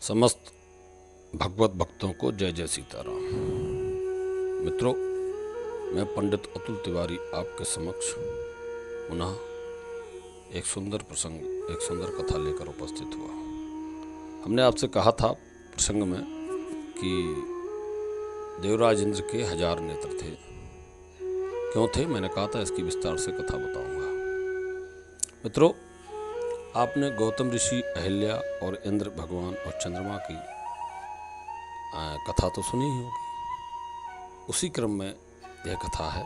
समस्त भगवत भक्तों को जय जय सीताराम। मित्रों, मैं पंडित अतुल तिवारी आपके समक्ष पुनः एक सुंदर प्रसंग, एक सुंदर कथा लेकर उपस्थित हुआ। हमने आपसे कहा था प्रसंग में कि देवराज इंद्र के 1000 नेत्र थे। क्यों थे, मैंने कहा था इसकी विस्तार से कथा बताऊंगा। मित्रों, आपने गौतम ऋषि, अहिल्या और इंद्र भगवान और चंद्रमा की कथा तो सुनी ही होगी। उसी क्रम में यह कथा है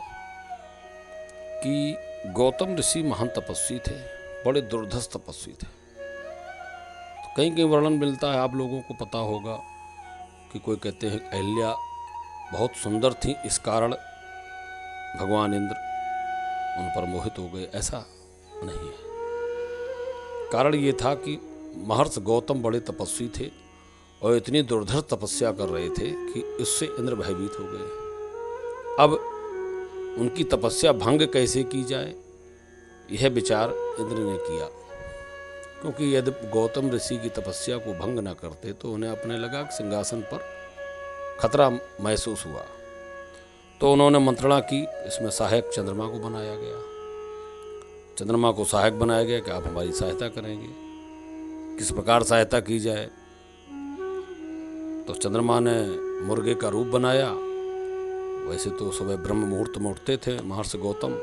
कि गौतम ऋषि महान तपस्वी थे, बड़े दुर्धर्ष तपस्वी थे। तो कहीं कहीं वर्णन मिलता है, आप लोगों को पता होगा कि कोई कहते हैं अहिल्या बहुत सुंदर थी, इस कारण भगवान इंद्र उन पर मोहित हो गए। ऐसा नहीं है। कारण ये था कि महर्षि गौतम बड़े तपस्वी थे और इतनी दुर्धर्ष तपस्या कर रहे थे कि इससे इंद्र भयभीत हो गए। अब उनकी तपस्या भंग कैसे की जाए, यह विचार इंद्र ने किया, क्योंकि यदि गौतम ऋषि की तपस्या को भंग न करते तो उन्हें अपने लगा कि सिंहासन पर खतरा महसूस हुआ। तो उन्होंने मंत्रणा की, इसमें सहायक चंद्रमा को बनाया गया। चंद्रमा को सहायक बनाया गया कि आप हमारी सहायता करेंगे। किस प्रकार सहायता की जाए, तो चंद्रमा ने मुर्गे का रूप बनाया। वैसे तो सुबह ब्रह्म मुहूर्त में उठते थे महर्षि गौतम,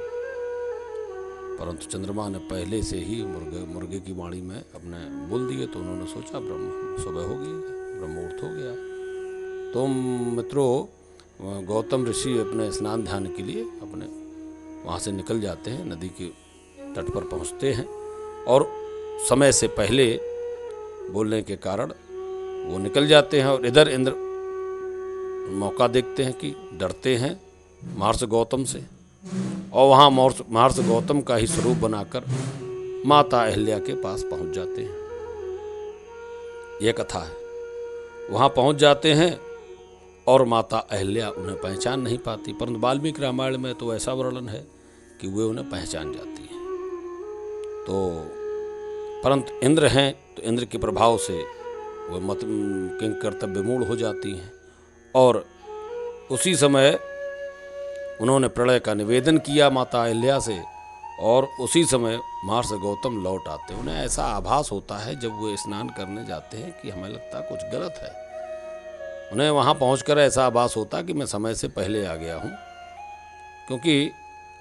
परंतु चंद्रमा ने पहले से ही मुर्गे की वाणी में अपने बोल दिए। तो उन्होंने सोचा ब्रह्म सुबह हो गई, ब्रह्म मुहूर्त हो गया। तो मित्रों, गौतम ऋषि अपने स्नान ध्यान के लिए अपने वहाँ से निकल जाते हैं, नदी के तट पर पहुँचते हैं और समय से पहले बोलने के कारण वो निकल जाते हैं। और इधर इंद्र मौका देखते हैं कि डरते हैं महर्षि गौतम से, और वहाँ महर्षि गौतम का ही स्वरूप बनाकर माता अहिल्या के पास पहुँच जाते हैं। यह कथा है। वहाँ पहुँच जाते हैं और माता अहिल्या उन्हें पहचान नहीं पाती, परंतु वाल्मीकि रामायण में तो ऐसा वर्णन है कि वे उन्हें पहचान जाती हैं। तो परंतु इंद्र हैं, तो इंद्र के प्रभाव से वह मत किंग कर्तव्य विमूढ़ हो जाती हैं। और उसी समय उन्होंने प्रलय का निवेदन किया माता अहिल्या से, और उसी समय महर्षि गौतम लौट आते हैं। उन्हें ऐसा आभास होता है जब वो स्नान करने जाते हैं कि हमें लगता है कुछ गलत है। उन्हें वहाँ पहुँचकर ऐसा आभास होता है कि मैं समय से पहले आ गया हूँ, क्योंकि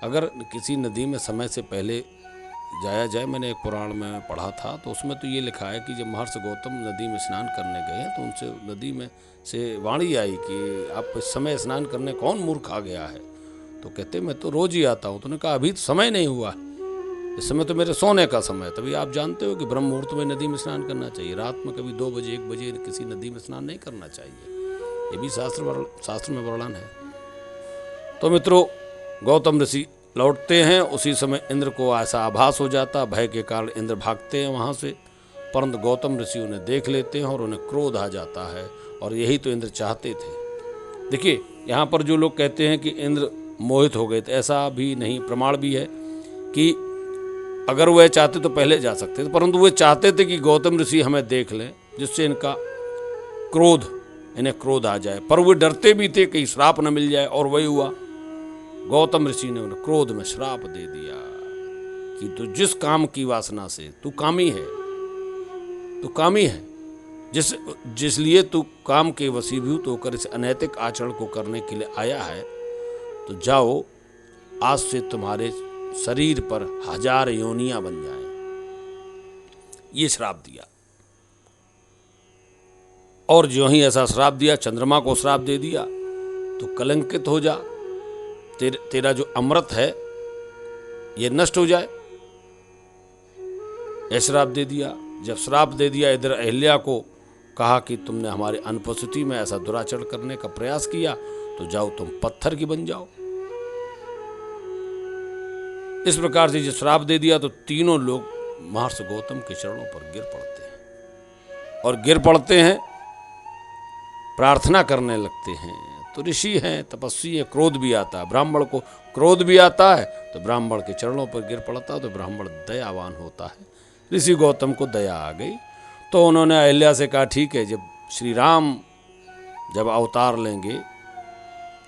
अगर किसी नदी में समय से पहले जाया जाए, मैंने एक पुराण में पढ़ा था, तो उसमें तो ये लिखा है कि जब महर्षि गौतम नदी में स्नान करने गए तो उनसे नदी में से वाणी आई कि आप इस समय स्नान करने कौन मूर्ख आ गया है। तो कहते मैं तो रोज ही आता हूँ। तो उन्होंने कहा अभी तो समय नहीं हुआ, इस समय तो मेरे सोने का समय। तभी आप जानते हो कि ब्रह्म मुहूर्त में नदी में स्नान करना चाहिए, रात में कभी 2 बजे 1 बजे किसी नदी में स्नान नहीं करना चाहिए। ये भी शास्त्र में वर्णन है। तो मित्रों, गौतम ऋषि लौटते हैं। उसी समय इंद्र को ऐसा आभास हो जाता, भय के कारण इंद्र भागते हैं वहाँ से, परंतु गौतम ऋषि उन्हें देख लेते हैं और उन्हें क्रोध आ जाता है। और यही तो इंद्र चाहते थे। देखिए, यहाँ पर जो लोग कहते हैं कि इंद्र मोहित हो गए थे, ऐसा भी नहीं, प्रमाण भी है कि अगर वह चाहते तो पहले जा सकते थे, परंतु वे चाहते थे कि गौतम ऋषि हमें देख लें, जिससे इन्हें क्रोध आ जाए। पर वे डरते भी थे कि श्राप न मिल जाए, और वही हुआ। गौतम ऋषि ने उन्हें क्रोध में श्राप दे दिया कि तू जिस काम की वासना से तू कामी है, जिसलिए तू काम के वशीभूत होकर इस अनैतिक आचरण को करने के लिए आया है, तो जाओ, आज से तुम्हारे शरीर पर 1000 योनियां बन जाएं। ये श्राप दिया। और जो ही ऐसा श्राप दिया, चंद्रमा को श्राप दे दिया, तो कलंकित हो जा, तेरा जो अमृत है ये नष्ट हो जाए, यह श्राप दे दिया। जब श्राप दे दिया, इधर अहिल्या को कहा कि तुमने हमारी अनुपस्थिति में ऐसा दुराचरण करने का प्रयास किया, तो जाओ तुम पत्थर की बन जाओ। इस प्रकार से जब श्राप दे दिया, तो तीनों लोग महर्षि गौतम के चरणों पर गिर पड़ते हैं, और गिर पड़ते हैं, प्रार्थना करने लगते हैं। तो ऋषि हैं, तपस्वी है, क्रोध भी आता है। ब्राह्मण को क्रोध भी आता है, तो ब्राह्मण के चरणों पर गिर पड़ता है, तो ब्राह्मण दयावान होता है। ऋषि गौतम को दया आ गई, तो उन्होंने अहिल्या से कहा ठीक है, जब श्री राम जब अवतार लेंगे,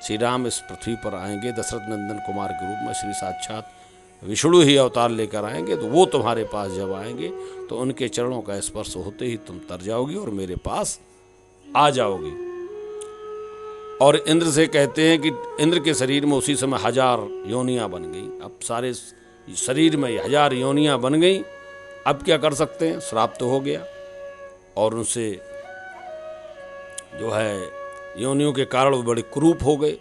श्री राम इस पृथ्वी पर आएंगे दशरथ नंदन कुमार के रूप में, श्री साक्षात विष्णु ही अवतार लेकर आएंगे, तो वो तुम्हारे पास जब आएंगे तो उनके चरणों का स्पर्श होते ही तुम तर जाओगी और मेरे पास आ जाओगी। और इंद्र से कहते हैं कि इंद्र के शरीर में उसी समय 1000 योनियां बन गई। अब सारे शरीर में 1000 योनियां बन गई। अब क्या कर सकते हैं, श्राप तो हो गया और उनसे जो है योनियों के कारण वो बड़े कुरूप हो गए।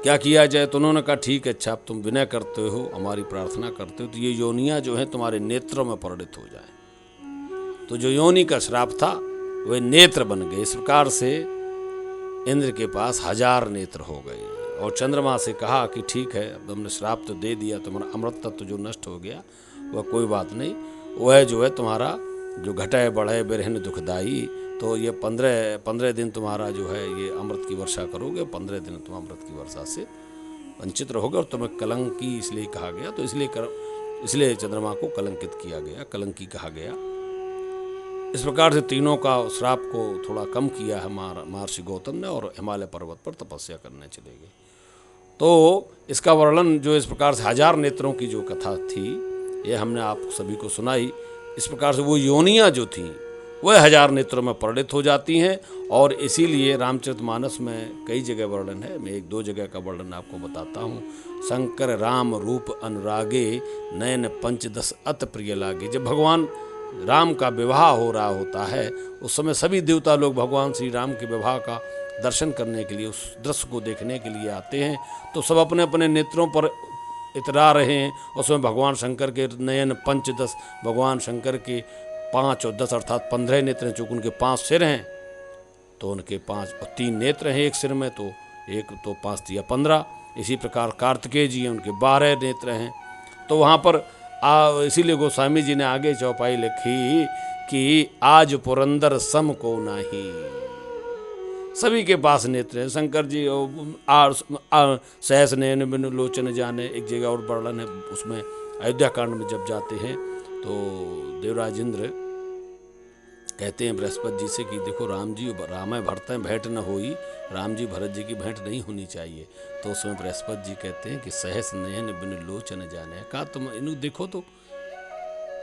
क्या किया जाए, तो उन्होंने कहा ठीक है, अच्छा अब तुम विनय करते हो, हमारी प्रार्थना करते हो, तो ये योनियां जो हैं तुम्हारे नेत्रों में परिणित हो जाए। तो जो योनि का श्राप था वह नेत्र बन गए। इस प्रकार से इंद्र के पास 1000 नेत्र हो गए। और चंद्रमा से कहा कि ठीक है, अब तुमने श्राप तो दे दिया, तुम्हारा अमृत तत्व जो नष्ट हो गया वह कोई बात नहीं, वह जो है तुम्हारा जो घटाए बढ़े बिरहन दुखदाई, तो ये 15 दिन तुम्हारा जो है ये अमृत की वर्षा करोगे, 15 दिन तुम अमृत की वर्षा से वंचित रहोगे और तुम्हें कलंकी इसलिए कहा गया। तो इसलिए चंद्रमा को कलंकित किया गया, कलंकी कहा गया। इस प्रकार से तीनों का श्राप को थोड़ा कम किया है महर्षि गौतम ने, और हिमालय पर्वत पर तपस्या करने चले गए। तो इसका वर्णन जो इस प्रकार से 1000 नेत्रों की जो कथा थी, ये हमने आप सभी को सुनाई। इस प्रकार से वो योनियां जो थीं वह 1000 नेत्रों में परिणित हो जाती हैं। और इसीलिए रामचरितमानस में कई जगह वर्णन है, मैं 1-2 जगह का वर्णन आपको बताता हूँ। शंकर राम रूप अनुरागे, नयन पंचदश अत प्रिय लागे। जब भगवान राम का विवाह हो रहा होता है उस समय सभी देवता लोग भगवान श्री राम के विवाह का दर्शन करने के लिए, उस दृश्य को देखने के लिए आते हैं। तो सब अपने अपने नेत्रों पर इतरा रहे हैं। उसमें भगवान शंकर के नयन पंचदश, भगवान शंकर के 5 और 10 अर्थात 15 नेत्र हैं। चूँकि उनके 5 सिर हैं तो उनके 5 और 3 नेत्र हैं एक सिर में, तो 5 या 15। इसी प्रकार कार्तिकेय जी हैं, उनके 12 नेत्र हैं। तो वहाँ पर इसीलिए गोस्वामी जी ने आगे चौपाई लिखी कि आज पुरंदर सम को नाही। सभी के पास नेत्र हैं। शंकर जी सहस नयन बिनु लोचन जाने, एक जगह और वर्णन है उसमें। अयोध्या कांड में जब जाते हैं तो देवराज इंद्र कहते हैं बृहस्पति जी से कि देखो राम जी राम भरते भेंट न होई, राम जी भरत जी की भेंट नहीं होनी चाहिए। तो उसमें बृहस्पति जी कहते हैं कि सहस नयन बिन लोचन जाने। कहा तुम इन्हें देखो तो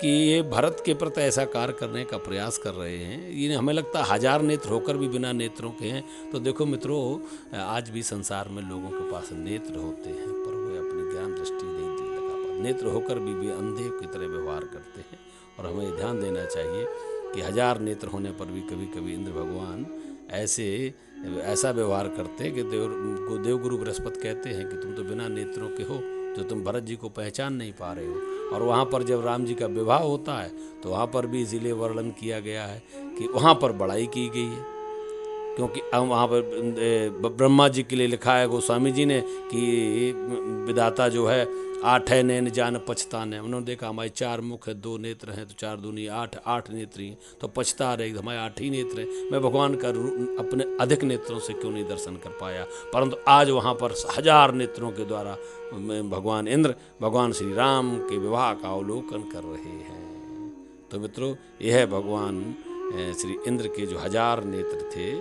कि ये भरत के प्रति ऐसा कार्य करने का प्रयास कर रहे हैं। ये हमें लगता है 1000 नेत्र होकर भी बिना नेत्रों के हैं। तो देखो मित्रों, आज भी संसार में लोगों के पास नेत्र होते हैं पर वे अपनी ज्ञान दृष्टि नहीं लगा पाते। नेत्र होकर भी अंधे की तरह व्यवहार करते हैं। और हमें ध्यान देना चाहिए कि 1000 नेत्र होने पर भी कभी कभी इंद्र भगवान ऐसा व्यवहार करते हैं कि देवगुरु बृहस्पति कहते हैं कि तुम तो बिना नेत्रों के हो, जो तुम भरत जी को पहचान नहीं पा रहे हो। और वहाँ पर जब राम जी का विवाह होता है तो वहाँ पर भी इसीलिए वर्णन किया गया है कि वहाँ पर बड़ाई की गई है, क्योंकि वहाँ पर ब्रह्मा जी के लिए लिखा है गोस्वामी जी ने कि विधाता जो है 8 है नैन जान पछताने। उन्होंने देखा हमारे 4 मुख है, 2 नेत्र हैं, तो 4 दूनी 8 नेत्र हैं, तो पछता रहे हमारे 8 ही नेत्र हैं। मैं भगवान का अपने अधिक नेत्रों से क्यों नहीं दर्शन कर पाया। परंतु आज वहाँ पर 1000 नेत्रों के द्वारा भगवान इंद्र भगवान श्री राम के विवाह का अवलोकन कर रहे हैं। तो मित्रों, यह है भगवान श्री इंद्र के जो 1000 नेत्र थे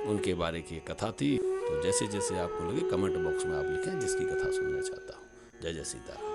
उनके बारे की कथा थी। तो जैसे जैसे आपको लगे कमेंट बॉक्स में आप लिखें जिसकी कथा सुनना चाहता हूँ। जय जय सीताराम।